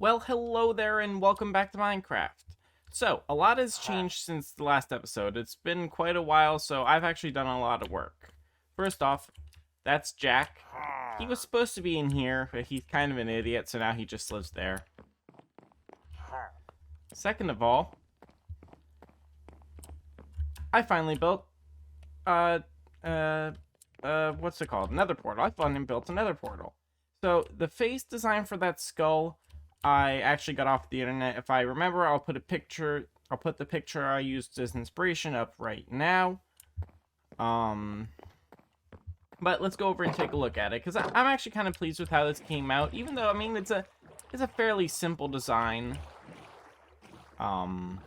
Well, hello there and welcome back to Minecraft. So, a lot has changed since the last episode. It's been quite a while, so I've actually done a lot of work. First off, that's Jack. He was supposed to be in here, but he's kind of an idiot, so now he just lives there. Second of all, I finally built, what's it called? Nether portal. I finally built a nether portal. So, the face design for that skull I actually got off the internet. If I remember, I'll put the picture I used as inspiration up right now. But let's go over and take a look at it, because I'm actually kind of pleased with how this came out, even though, I mean, it's a fairly simple design. So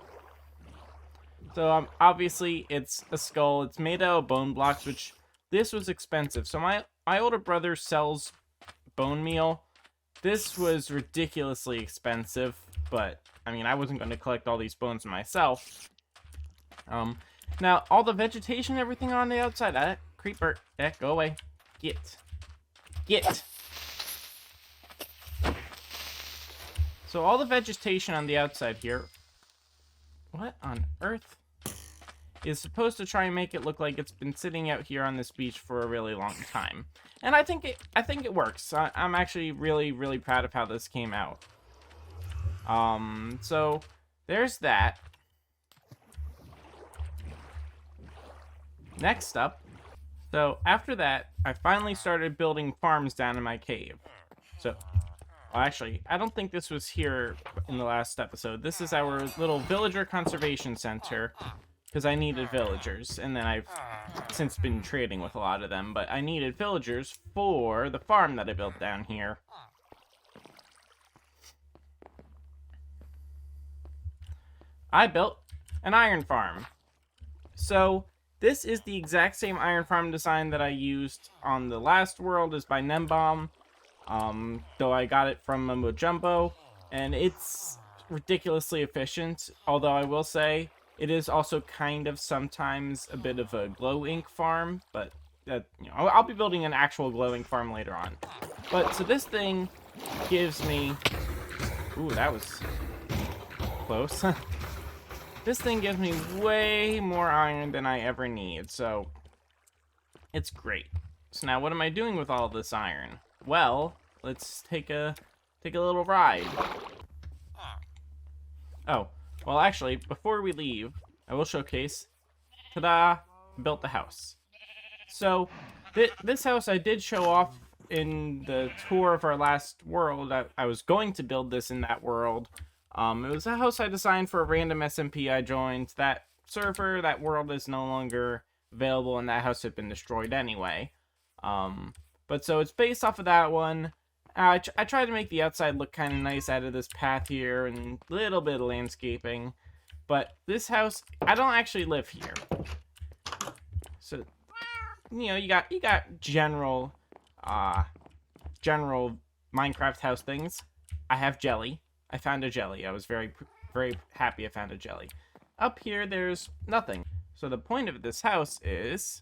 obviously it's a skull. It's made out of bone blocks, which this was expensive. So my older brother sells bone meal. This was ridiculously expensive, but I mean, I wasn't going to collect all these bones myself. Now all the vegetation, everything on the outside, creeper, go away, get. So all the vegetation on the outside here, what on earth, is supposed to try and make it look like it's been sitting out here on this beach for a really long time. And I think it works. I'm actually really proud of how this came out. So there's that. Next up, so after that, I finally started building farms down in my cave. So, well, actually, I don't think this was here in the last episode. This is our little villager conservation center, because I needed villagers, and then I've since been trading with a lot of them, but I needed villagers for the farm that I built down here. I built an iron farm. So, this is the exact same iron farm design that I used on the last world, is by Nembomb, though I got it from Mumbo Jumbo, and it's ridiculously efficient, although I will say, it is also kind of sometimes a bit of a glow ink farm, but I'll be building an actual glow ink farm later on. But so this thing gives me, ooh, that was close. This thing gives me way more iron than I ever need, so it's great. So now what am I doing with all this iron? Well, let's take a little ride. Oh. Well, actually, before we leave, I will showcase, ta-da, built the house. So, this house I did show off in the tour of our last world. I was going to build this in that world. It was a house I designed for a random SMP I joined. That server, that world is no longer available, and that house had been destroyed anyway. But so it's based off of that one. I tried to make the outside look kind of nice out of this path here and a little bit of landscaping. But this house, I don't actually live here. So, you got general Minecraft house things. I have jelly. I found a jelly. I was very happy I found a jelly. Up here, there's nothing. So the point of this house is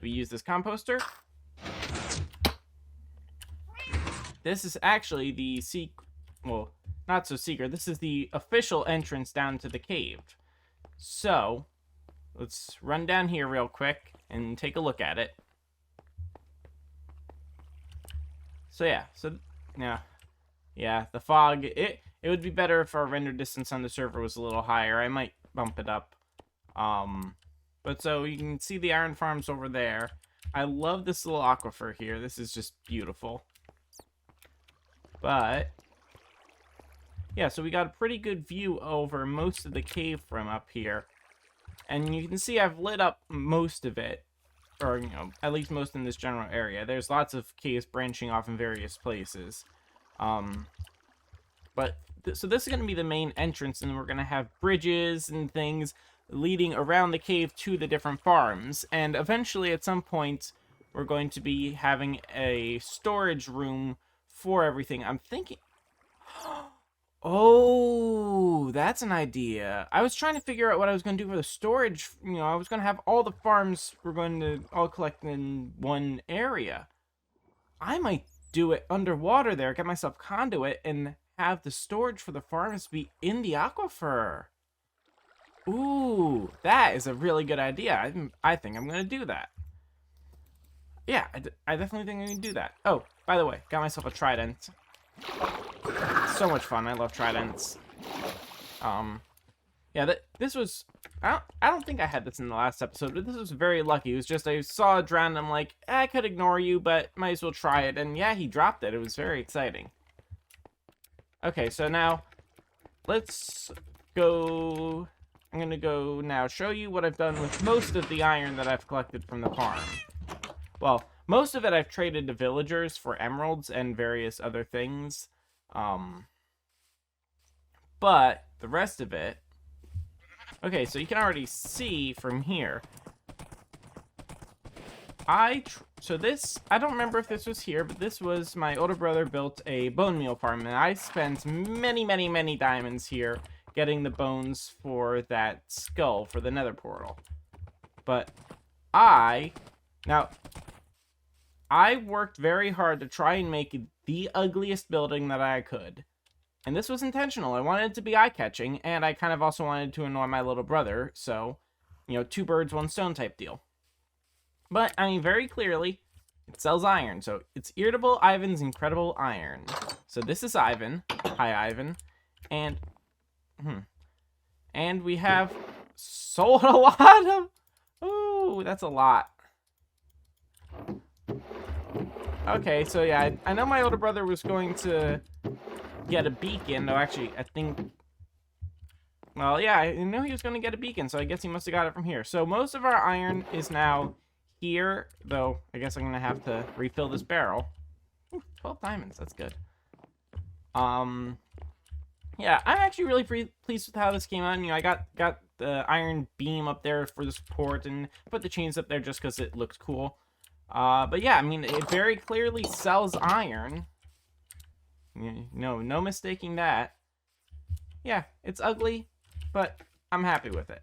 we use this composter. This is actually the well, not so secret. This is the official entrance down to the cave. So, let's run down here real quick and take a look at it. So yeah, the fog, it would be better if our render distance on the server was a little higher. I might bump it up. But so you can see the iron farms over there. I love this little aquifer here. This is just beautiful. But, yeah, so we got a pretty good view over most of the cave from up here. And you can see I've lit up most of it. Or, at least most in this general area. There's lots of caves branching off in various places. So this is going to be the main entrance, and we're going to have bridges and things leading around the cave to the different farms. And eventually, at some point, we're going to be having a storage room for everything. I'm thinking, oh, that's an idea. I was trying to figure out what I was going to do for the storage. I was going to have all the farms we're going to all collect in one area. I might do it underwater there, get myself conduit, and have the storage for the farms be in the aquifer. Ooh, that is a really good idea. I think I'm going to do that. Yeah, I definitely think I'm going to do that. Oh, by the way, got myself a trident. So much fun. I love tridents. Yeah, this was... I don't think I had this in the last episode, but this was very lucky. It was just I saw a drown and I'm like, I could ignore you, but might as well try it. And yeah, he dropped it. It was very exciting. Okay, so now let's go... I'm going to go now show you what I've done with most of the iron that I've collected from the farm. Well, most of it I've traded to villagers for emeralds and various other things. But the rest of it... Okay, so you can already see from here. So this, I don't remember if this was here, but this was my older brother built a bone meal farm, and I spent many, many, many diamonds here getting the bones for that skull for the nether portal. But I worked very hard to try and make the ugliest building that I could. And this was intentional. I wanted it to be eye-catching, and I kind of also wanted to annoy my little brother, so, you know, 2 birds, 1 stone type deal. But, I mean, very clearly, it sells iron, so it's Irritable Ivan's Incredible Iron. So this is Ivan. Hi, Ivan. And, and we have sold a lot of... Ooh, that's a lot. Okay, so yeah, I know my older brother was going to get a beacon, though actually, I think... Well, yeah, I know he was going to get a beacon, so I guess he must have got it from here. So most of our iron is now here, though I guess I'm going to have to refill this barrel. Ooh, 12 diamonds, that's good. Yeah, I'm actually really pleased with how this came out. You know, I got the iron beam up there for the support and put the chains up there just because it looked cool. But yeah, I mean, it very clearly sells iron. No mistaking that. Yeah, it's ugly, but I'm happy with it.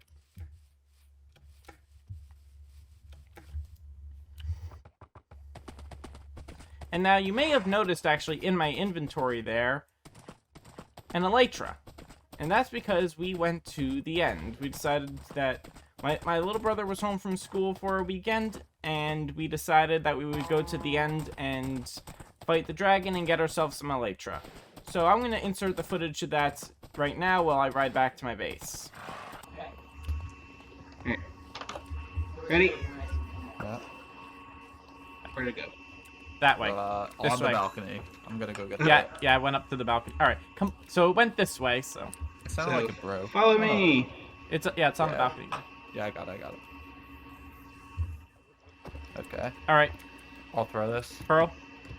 And now you may have noticed actually in my inventory there an elytra. And that's because we went to the end. We decided that my little brother was home from school for a weekend, and we decided that we would go to the end and fight the dragon and get ourselves some elytra. So I'm going to insert the footage of that right now while I ride back to my base. Okay. Ready? Yeah. Where to go? That way. On This the way. balcony. I'm gonna go get Yeah, I went up to the balcony. All right, come. So it went this way. So It sounded So, like it broke. Follow me. it's on the Yeah. balcony. Yeah, I got it. Okay. All right, I'll throw this Pearl,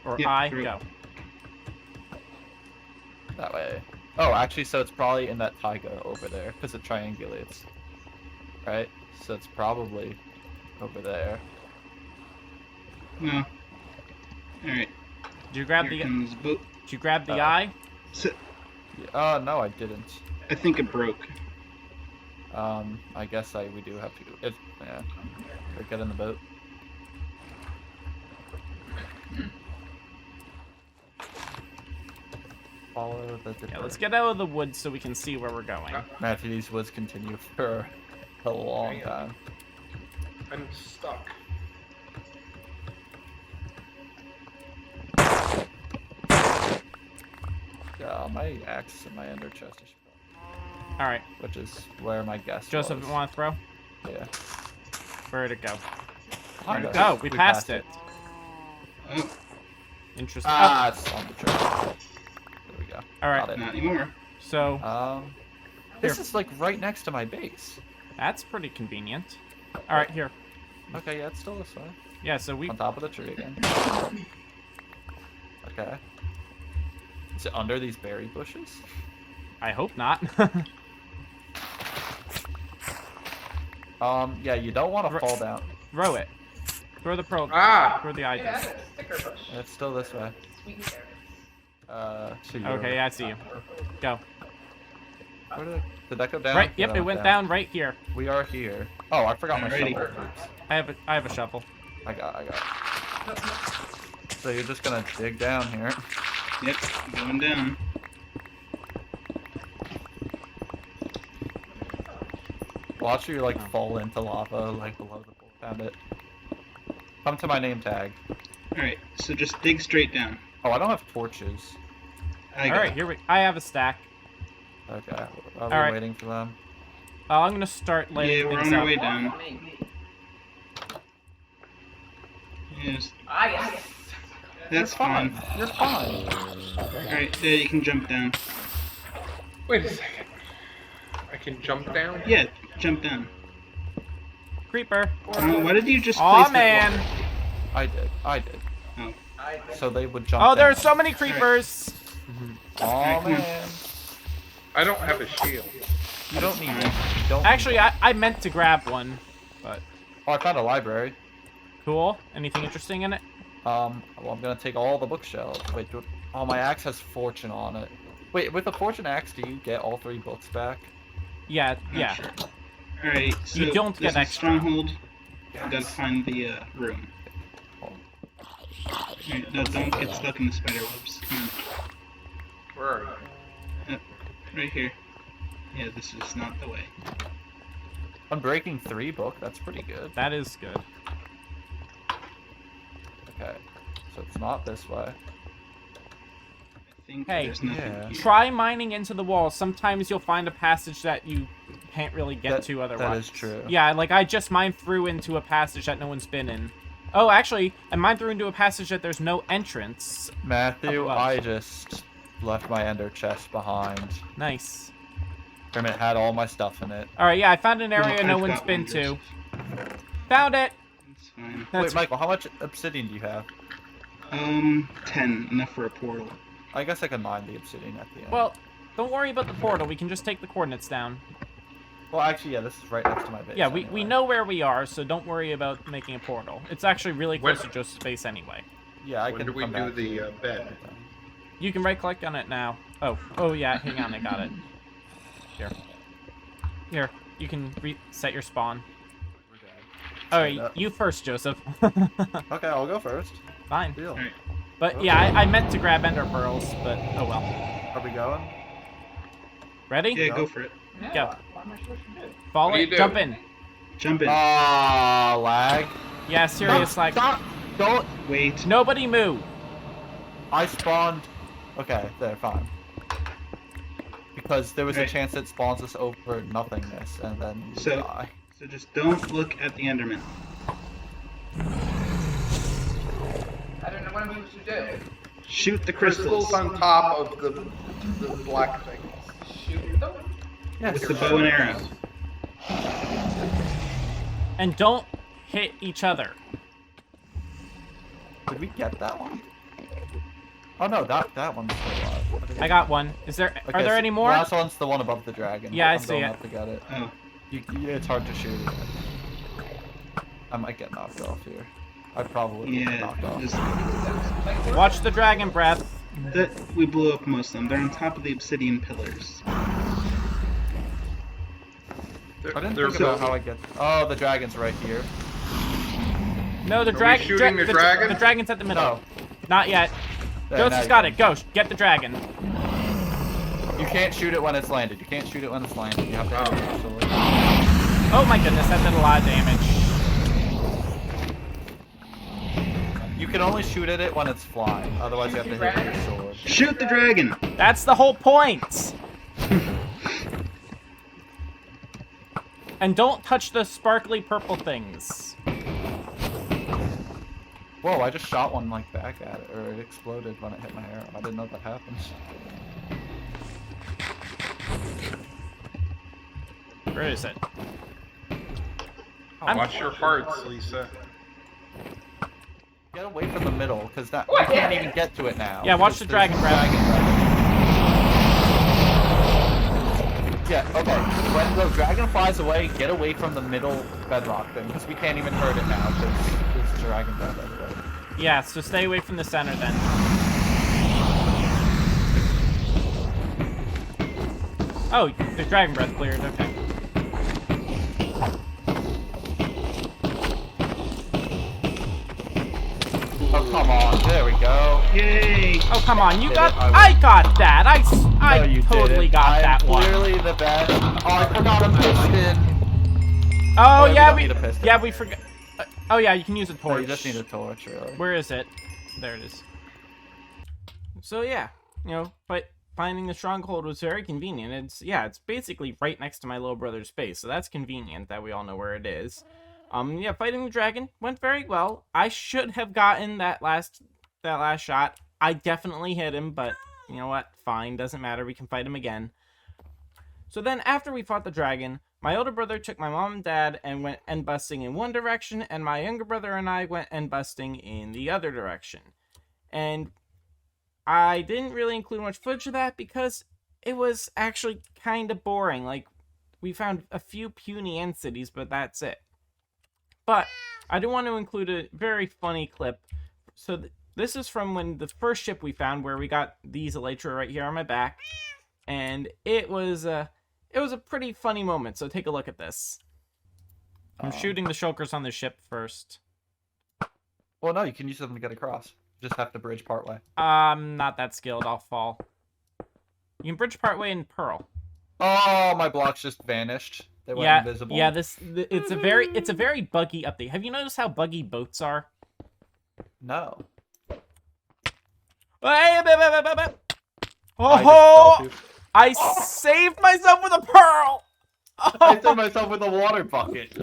or Yeah, I through. go. that way. Oh, actually, so it's probably in that taiga over there, because it triangulates. Right? So it's probably over there. No. Alright. Did you grab Here the? comes boat. Did you grab the Oh. eye? So, Yeah, no, I didn't. I think it broke. I guess we do have to go. Yeah. Or get in the boat. Follow the... Yeah, let's get out of the woods so we can see where we're going. Matthew, these woods continue for a long time. I'm stuck. Yeah, my axe and my ender chest is... All right, Which is where my guess Joseph, was. want to throw? Yeah. Where'd it go? Where'd Where'd it go? We passed it. Oh, Interesting. Ah, it's on the tree. There we go. All right. Got it. not anymore. So This Here. is like right next to my base. that's pretty convenient. All right, here. Okay, yeah, it's still this way. Yeah, so we. On top of the tree again. Okay. Is it under these berry bushes? I hope not. Yeah, you don't want to fall down. Throw it. Throw the pearl. Ah! Throw the eye disc. It's still this way. So you're... Okay, I see you. Go. Where did that go down? Right. Yeah, Yep, that it went down right here. We are here. Oh, I forgot my Alrighty. shovel. Oops. I have a shovel. I got it. So you're just gonna dig down here. Yep, going down. Watch you like fall into lava like below the book. Found it. Come to my name tag. Alright, so just dig straight down. Oh, I don't have torches. I All got right, it. here we. I have a stack. Okay, are we Alright. waiting for them? I'm gonna start lighting Yeah, we're things on our up. way down. Yes, that's fine. You're fine. Alright, yeah, you can jump down. Wait a second. I can jump down? Yeah, jump down. Creeper. Why did you just Aw, place man. that wall? I did. Oh. So they would jump Oh, down. there are so many creepers. Oh Alright, come on. man. I don't have a shield. You don't need it. You don't Actually, I meant to grab one, but Oh, I found a library. cool. Anything interesting in it? Well, I'm gonna take all the bookshelves. Wait, oh, my axe has fortune on it. Wait, with the fortune axe, do you get all 3 books back? Yeah, Not yeah. sure. Alright, so You don't this get is extra. Stronghold. Gotta find the room. Alright, no, don't get stuck in the spider webs. Come on. Where are you? Right here. Yeah, this is not the way. Unbreaking 3 book, that's pretty good. That is good. Okay, so it's not this way. I think Hey, there's nothing yeah. here. Try mining into the wall. Sometimes you'll find a passage that you can't really get That- to that otherwise. is true. Yeah, like I just mined through into a passage that no one's been in. Oh, actually, I mined through into a passage that there's no entrance. Matthew, Up above. I just left my ender chest behind. Nice. And it had all my stuff in it. All right, yeah, I found an area Well, no I've one's got been one to. just- Found it. It's fine. That's Wait, Michael, how much obsidian do you have? 10. Enough for a portal. I guess I can mine the obsidian at the end. well. Don't worry about the portal. We can just take the coordinates down. Well, actually, yeah, this is right next to my base. Yeah, we anyway. know where we are, so don't worry about making a portal. It's actually really close When- to Joseph's base anyway. Yeah, I When can do we come do back the to bed? You can right-click on it now. Oh yeah, hang on, I got it. Here, you can reset your spawn. All right, that. you first, Joseph. Okay, I'll go first. Fine. Deal. Alright. But yeah, I meant to grab ender pearls, but oh well. Are we going? Ready? Yeah, go for it. Go. What Follow do you it. do? Jump in. Jump in. Ah, lag. Yeah, serious like. Stop! Don't. Wait. Nobody move. I spawned. Okay, there, fine. Because there was a Right. chance it spawns us over nothingness, and then you So- die. So just don't look at the Enderman. I don't know what I'm supposed to do. Shoot the crystals Crystals on top of the black things. Shoot them. Yes. with the bow and arrow. And don't hit each other. Did we get that one? Oh no, that one's still alive. I got one. Is there? Okay, Are there so any more? The last one's the one above the dragon. Yeah, I I'm see going it. up to get it. Oh. It's hard to shoot it. I might get knocked off here. I probably will get knocked Yeah. off. Just, Watch the dragon breath. we blew up most of them. They're on top of the obsidian pillars. I didn't They're think about how I get. Oh, the dragon's right here. No, the we dragon. shooting the dragon? The dragon's at the middle. No. Not yet. There, now Joseph's you got can. it. Go. Get the dragon. You can't shoot it when it's landed. You can't shoot it when it's landed. You have to hit it with your sword. Oh my goodness, that did a lot of damage. You can only shoot at it when it's flying. Otherwise, you have to hit it with your sword. Shoot the dragon! That's the whole point. And don't touch the sparkly purple things. Whoa! I just shot one like back at it, or it exploded when it hit my arrow. I didn't know that happened. Where is it? Watch your hearts, Lisa. Get away from the middle, because that we can't even get to it now. Yeah, watch because the there's dragon breath. Yeah, okay. When the dragon flies away, get away from the middle bedrock thing, because we can't even hurt it now, because there's dragon breath everywhere. Yeah, so stay away from the center then. Oh, the dragon breath cleared. Okay. Oh, come on. There we go. Yay! Oh come on, you Did got. it, I I got that. I No, you totally didn't. got I'm that one. clearly the best. Oh, I forgot a piston. Oh, we yeah, don't need a piston. we forgot. Oh, yeah, you can use a No, torch. you just need a torch, really. Where is it? There it is. So, yeah, but finding the stronghold was very convenient. It's basically right next to my little brother's base, so that's convenient that we all know where it is. Yeah, fighting the dragon went very well. I should have gotten that last shot. I definitely hit him, but you know what? Fine, doesn't matter. We can fight him again. So then, after we fought the dragon, my older brother took my mom and dad and went end busting in one direction, and my younger brother and I went end busting in the other direction. And I didn't really include much footage of that because it was actually kind of boring. Like, we found a few puny end cities, but that's it. But I do want to include a very funny clip. So this is from when the first ship we found, where we got these elytra right here on my back, and it was a pretty funny moment. So take a look at this. I'm shooting the shulkers on the ship first. Well, no, you can use them to get across. Just have to bridge partway. I'm not that skilled. I'll fall. You can bridge partway in Pearl. Oh, my blocks just vanished. They went invisible. Yeah. It's a very buggy update. Have you noticed how buggy boats are? No. Oh! I saved myself with a pearl. I saved myself with a water bucket.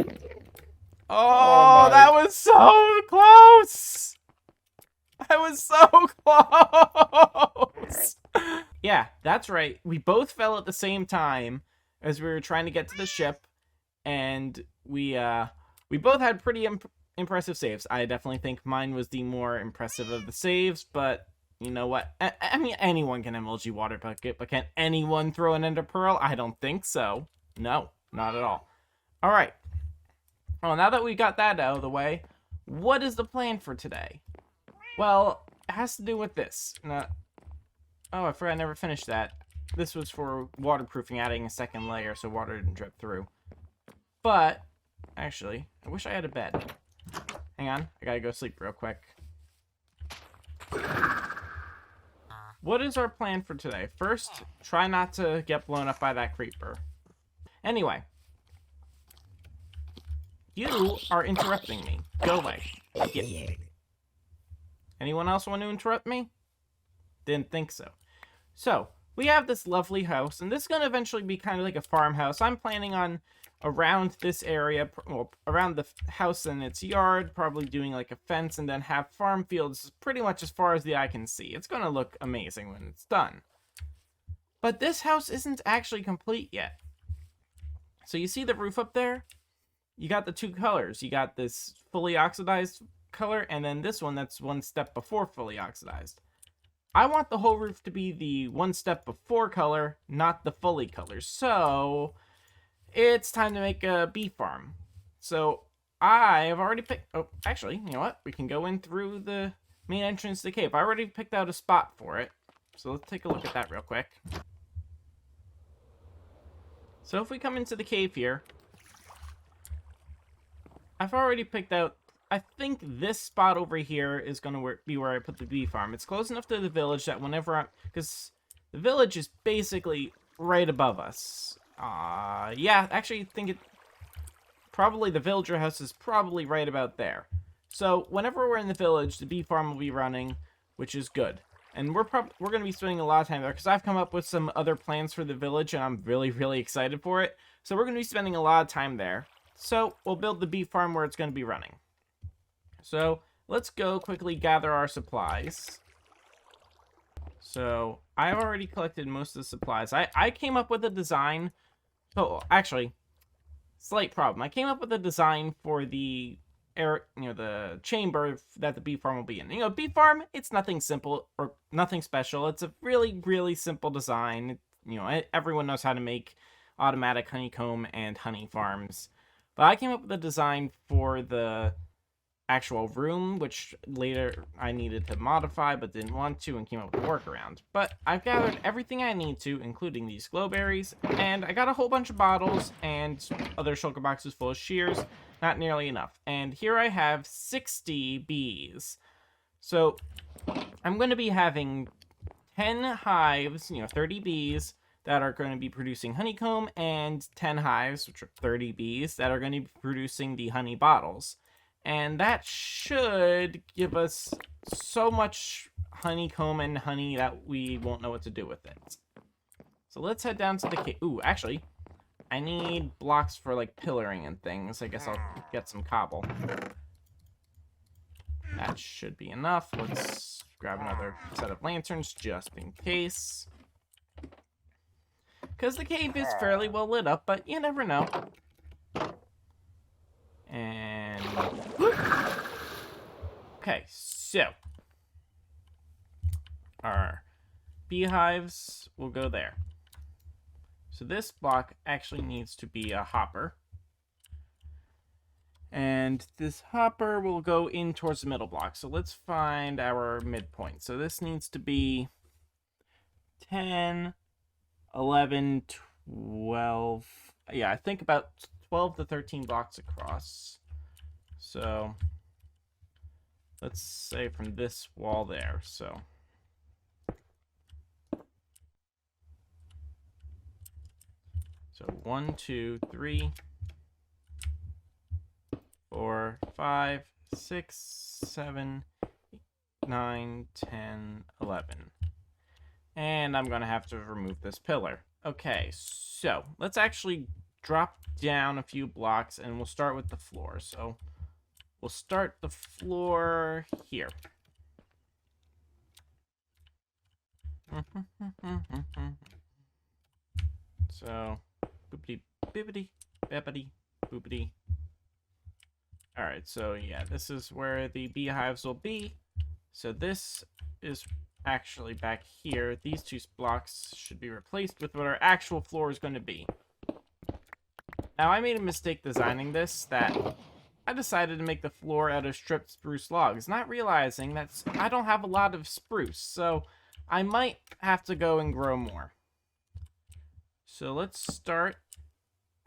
Oh, that was so close. I was so close. Yeah, that's right. We both fell at the same time as we were trying to get to the ship, and we both had pretty impressive saves. I definitely think mine was the more impressive of the saves, but you know what? I mean, anyone can MLG water bucket, but can anyone throw an ender pearl? I don't think so. No, not at all. All right. Well, now that we got that out of the way, what is the plan for today? Well, it has to do with this. Now, oh, I forgot I never finished that. This was for waterproofing, adding a second layer so water didn't drip through. But, actually, I wish I had a bed. Hang on, I gotta go sleep real quick. What is our plan for today? First, try not to get blown up by that creeper. Anyway. You are interrupting me. Go away. Get. Anyone else want to interrupt me? Didn't think so. So, we have this lovely house, and this is going to eventually be kind of like a farmhouse. I'm planning on around this area, well, around the house and its yard, probably doing like a fence, and then have farm fields pretty much as far as the eye can see. It's going to look amazing when it's done. But this house isn't actually complete yet. So you see the roof up there? You got the two colors. You got this fully oxidized color, and then this one that's one step before fully oxidized. I want the whole roof to be the one step before color, not the fully color. So it's time to make a bee farm. So I have already picked... Oh, actually, you know what? We can go in through the main entrance to the cave. I already picked out a spot for it. So let's take a look at that real quick. So if we come into the cave here, I've already picked out... I think this spot over here is going to be where I put the bee farm. It's close enough to the village that whenever I'm... Because the village is basically right above us. Yeah, actually, I think it... Probably the villager house is probably right about there. So, whenever we're in the village, the bee farm will be running, which is good. And we're going to be spending a lot of time there, because I've come up with some other plans for the village, and I'm really, really excited for it. So, we're going to be spending a lot of time there. So, we'll build the bee farm where it's going to be running. So, let's go quickly gather our supplies. So, I've already collected most of the supplies. I came up with a design... Oh, actually, slight problem. I came up with a design for the the chamber that the bee farm will be in. Bee farm, it's nothing simple or nothing special. It's a really, really simple design. Everyone knows how to make automatic honeycomb and honey farms. But I came up with a design for the actual room, which later I needed to modify but didn't want to, and came up with a workaround. But I've gathered everything I need to, including these glowberries, and I got a whole bunch of bottles and other shulker boxes full of shears. Not nearly enough. And here I have 60 bees. So I'm going to be having 10 hives, 30 bees, that are going to be producing honeycomb, and 10 hives, which are 30 bees, that are going to be producing the honey bottles. And that should give us so much honeycomb and honey that we won't know what to do with it. So let's head down to the cave. Ooh, actually, I need blocks for, like, pillaring and things. I guess I'll get some cobble. That should be enough. Let's grab another set of lanterns just in case. Because the cave is fairly well lit up, but you never know. And... okay, so... our beehives will go there. So this block actually needs to be a hopper. And this hopper will go in towards the middle block. So let's find our midpoint. So this needs to be 10, 11, 12. Yeah, I think about 12 to 13 blocks across. So let's say from this wall there. So 1, 2, 3, 4, 5, 6, 7, 8, 9, 10, 11. And I'm going to have to remove this pillar. Okay, so let's actually drop down a few blocks and we'll start with the floor. So we'll start the floor here. So, boopity, bippity, beppity, boopity. Alright, so yeah, this is where the beehives will be. So this is actually back here. These two blocks should be replaced with what our actual floor is going to be. Now, I made a mistake designing this, that I decided to make the floor out of stripped spruce logs, not realizing that I don't have a lot of spruce, so I might have to go and grow more. So let's start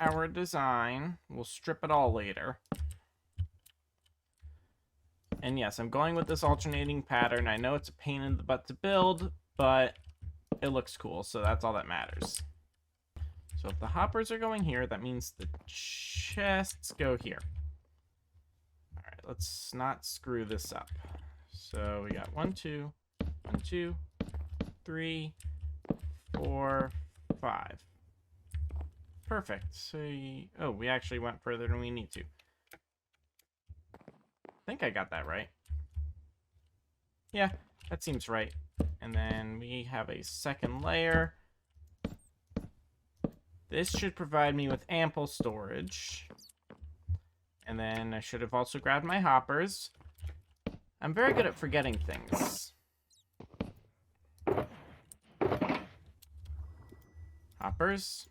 our design. We'll strip it all later. And yes, I'm going with this alternating pattern. I know it's a pain in the butt to build, but it looks cool, so that's all that matters. So if the hoppers are going here, that means the chests go here. Alright, let's not screw this up. So we got 1, 2, 1, 2, 3, 4, 5. Perfect. So, oh, we actually went further than we need to. I think I got that right. Yeah, that seems right. And then we have a second layer. This should provide me with ample storage. And then I should have also grabbed my hoppers. I'm very good at forgetting things. Hoppers.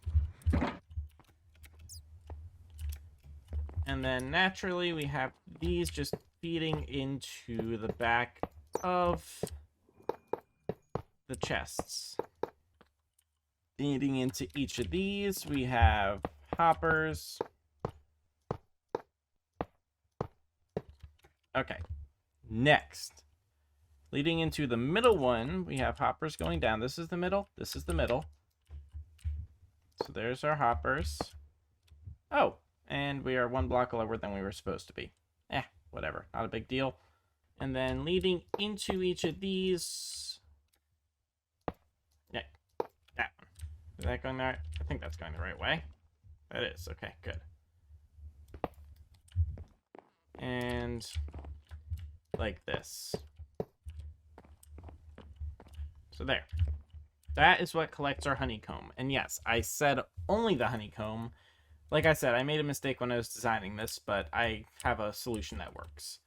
And then naturally we have these just feeding into the back of the chests. Feeding into each of these, we have hoppers. Okay, next. Leading into the middle one, we have hoppers going down. This is the middle, this is the middle. So there's our hoppers. Oh, and we are 1 block lower than we were supposed to be. Whatever, not a big deal. And then leading into each of these... yeah, that one. Is that going there? I think that's going the right way. That is, okay, good. And like this. So there. That is what collects our honeycomb. And yes, I said only the honeycomb. Like I said, I made a mistake when I was designing this, but I have a solution that works.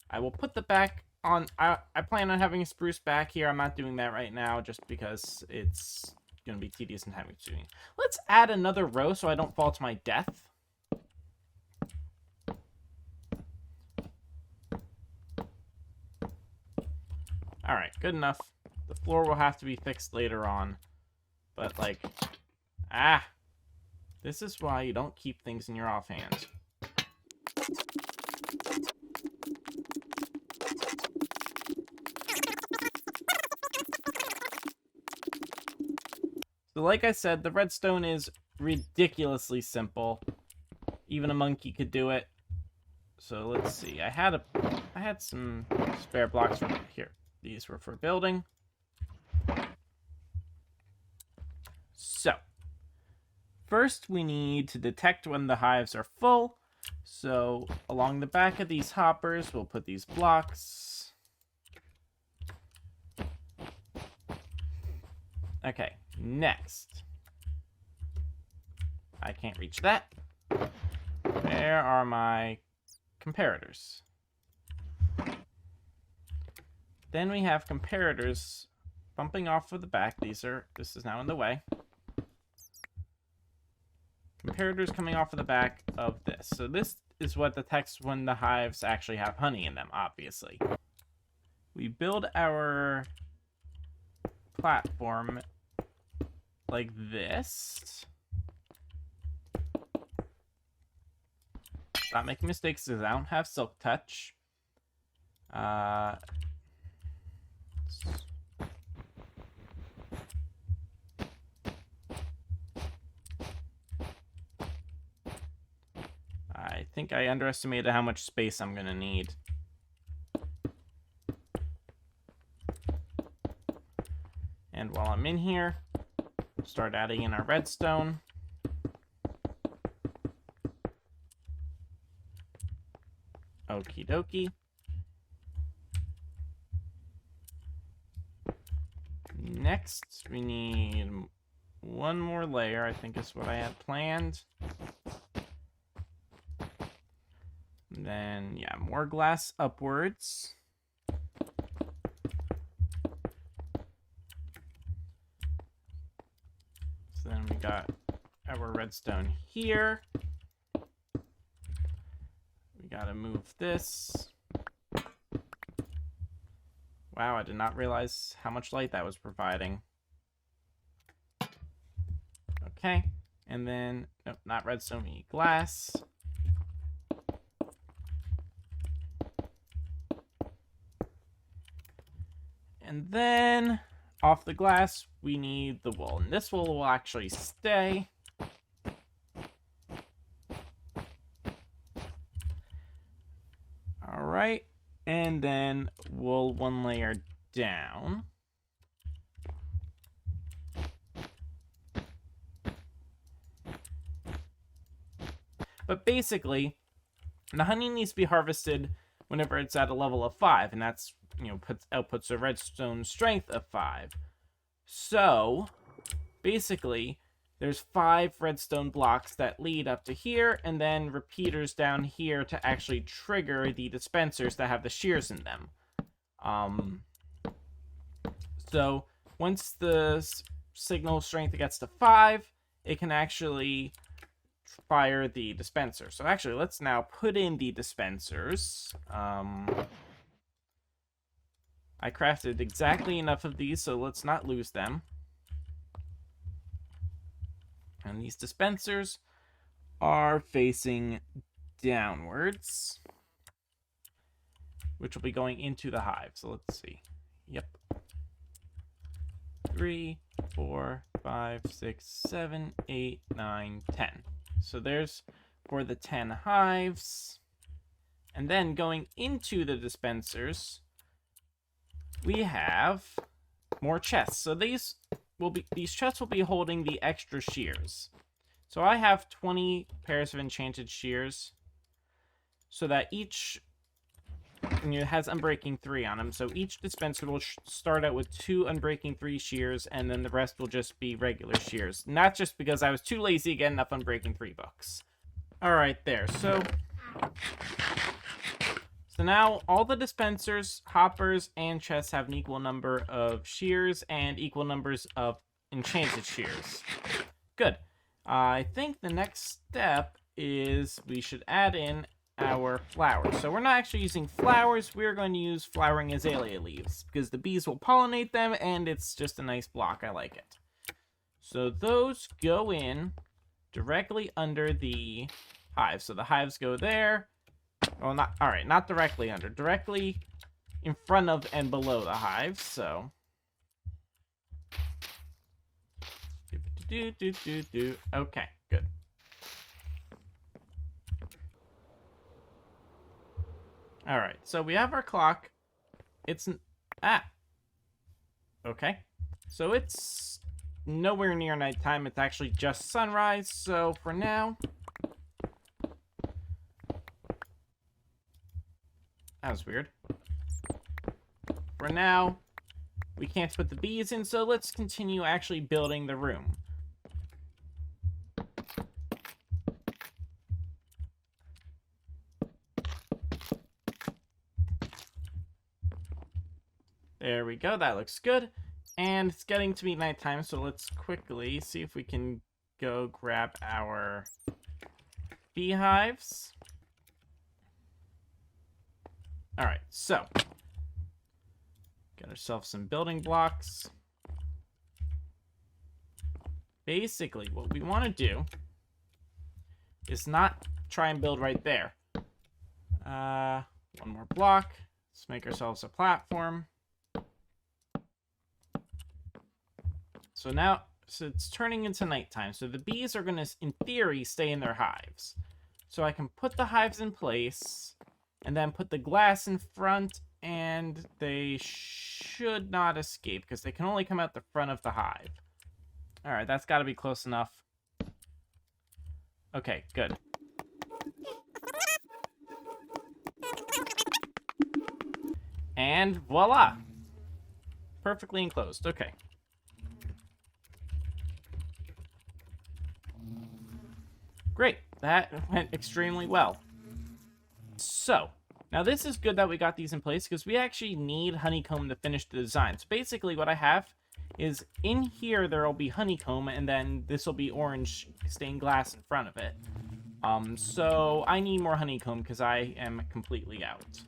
I will put the back on... I plan on having a spruce back here. I'm not doing that right now just because it's going to be tedious and time-consuming. Let's add another row so I don't fall to my death. Alright, good enough. The floor will have to be fixed later on. But, like... this is why you don't keep things in your offhand. So So like I said, the redstone is ridiculously simple. Even a monkey could do it. So let's see. I had some spare blocks from here. These were for building. So, first we need to detect when the hives are full. So, along the back of these hoppers, we'll put these blocks. Okay, next. I can't reach that. Where are my comparators? Then we have comparators bumping off of the back. This is now in the way. Comparators coming off of the back of this. So this is what detects when the hives actually have honey in them, obviously. We build our platform like this. Stop making mistakes because I don't have silk touch. I think I underestimated how much space I'm gonna need. And while I'm in here, we'll start adding in our redstone. Okie dokie. Next, we need one more layer, I think is what I had planned. And then, yeah, more glass upwards. So then we got our redstone here. We gotta move this. Wow, I did not realize how much light that was providing. Okay, and then, nope, not redstone, we need glass. And then, off the glass, we need the wool. And this wool will actually stay. Alright, and then wool one layer down. But basically, the honey needs to be harvested whenever it's at a level of 5, and that's, outputs a redstone strength of 5. So, basically, there's 5 redstone blocks that lead up to here, and then repeaters down here to actually trigger the dispensers that have the shears in them. So, once the signal strength gets to 5, it can actually fire the dispenser. So actually, let's now put in the dispensers. I crafted exactly enough of these, so let's not lose them. And these dispensers are facing downwards, which will be going into the hive. So let's see. Yep. 3, 4, 5, 6, 7, 8, 9, 10. So there's for the 10 hives. And then going into the dispensers, we have more chests. So these chests will be holding the extra shears. So I have 20 pairs of enchanted shears, so that each has Unbreaking 3 on them. So each dispenser will start out with 2 Unbreaking 3 shears, and then the rest will just be regular shears. Not just because I was too lazy to get enough Unbreaking 3 books. Alright, there. So now all the dispensers, hoppers, and chests have an equal number of shears and equal numbers of enchanted shears. Good. I think the next step is we should add in our flowers. So we're not actually using flowers, we're going to use flowering azalea leaves, because the bees will pollinate them, and it's just a nice block. I like it. So those go in directly under the hive. So the hives go there. Oh, not directly under, directly in front of and below the hives. So give it Okay, good. Alright, so we have our clock. Okay. So it's nowhere near nighttime. It's actually just sunrise. So for now... That was weird. For now, we can't put the bees in, so let's continue actually building the room. There we go, that looks good. And it's getting to be nighttime, so let's quickly see if we can go grab our beehives. Alright, so get ourselves some building blocks. Basically, what we want to do is not try and build right there. One more block. Let's make ourselves a platform. So now, it's turning into nighttime. So the bees are going to, in theory, stay in their hives. So I can put the hives in place, and then put the glass in front, and they should not escape, because they can only come out the front of the hive. Alright, that's got to be close enough. Okay, good. And voila! Perfectly enclosed. Okay. Great. That went extremely well. So, now this is good that we got these in place, because we actually need honeycomb to finish the design. So basically what I have is, in here there will be honeycomb, and then this will be orange stained glass in front of it. So I need more honeycomb, because I am completely out.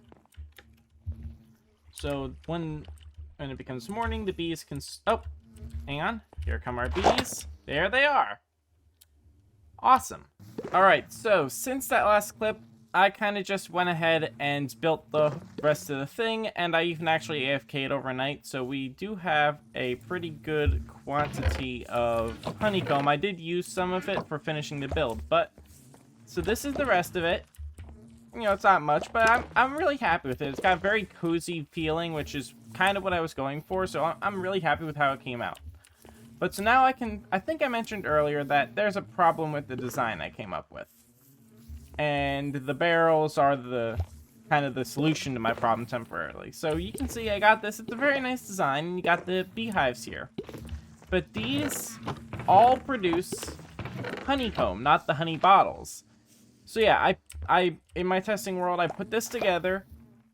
So when it becomes morning, the bees can... Oh, hang on. Here come our bees. There they are. Awesome. Alright, so since that last clip, I kind of just went ahead and built the rest of the thing, and I even actually AFK'd overnight, so we do have a pretty good quantity of honeycomb. I did use some of it for finishing the build, but... So this is the rest of it. You know, it's not much, but I'm really happy with it. It's got a very cozy feeling, which is kind of what I was going for, so I'm really happy with how it came out. But so now I think I mentioned earlier that there's a problem with the design I came up with. And the barrels are the kind of the solution to my problem temporarily. So you can see I got this. It's a very nice design, and you got the beehives here. But these all produce honeycomb, not the honey bottles. So yeah, I in my testing world, I put this together,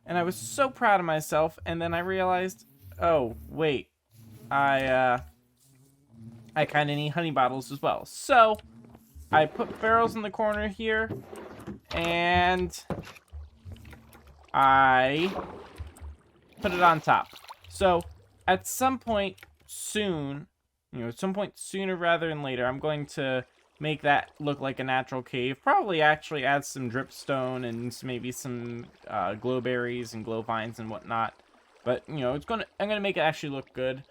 and I was so proud of myself, and then I realized, oh, wait, I kind of need honey bottles as well. So I put barrels in the corner here, and I put it on top. So at some point soon, at some point sooner rather than later, I'm going to make that look like a natural cave. Probably actually add some dripstone and maybe some glow berries and glow vines and whatnot. But I'm gonna make it actually look good.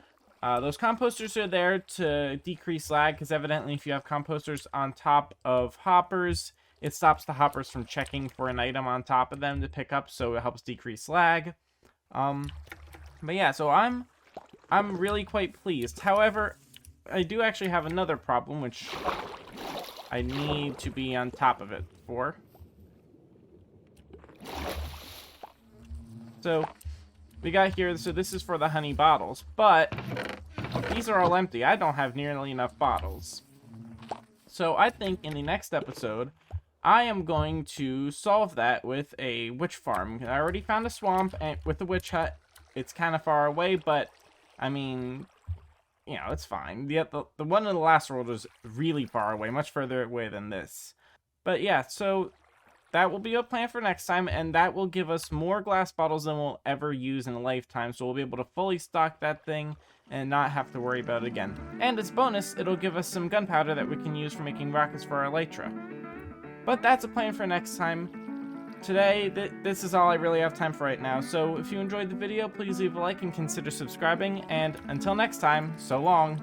Those composters are there to decrease lag, because evidently if you have composters on top of hoppers, it stops the hoppers from checking for an item on top of them to pick up, so it helps decrease lag. But yeah, so I'm really quite pleased. However, I do actually have another problem, which I need to be on top of it for. So we got here, so this is for the honey bottles, but these are all empty. I don't have nearly enough bottles. So I think in the next episode, I am going to solve that with a witch farm. I already found a swamp and with the witch hut. It's kind of far away, but I mean, it's fine. The one in the last world was really far away, much further away than this. But yeah, so that will be a plan for next time, and that will give us more glass bottles than we'll ever use in a lifetime, so we'll be able to fully stock that thing and not have to worry about it again. And as bonus, it'll give us some gunpowder that we can use for making rockets for our elytra. But that's a plan for next time. Today, this is all I really have time for right now, so if you enjoyed the video, please leave a like and consider subscribing, and until next time, so long!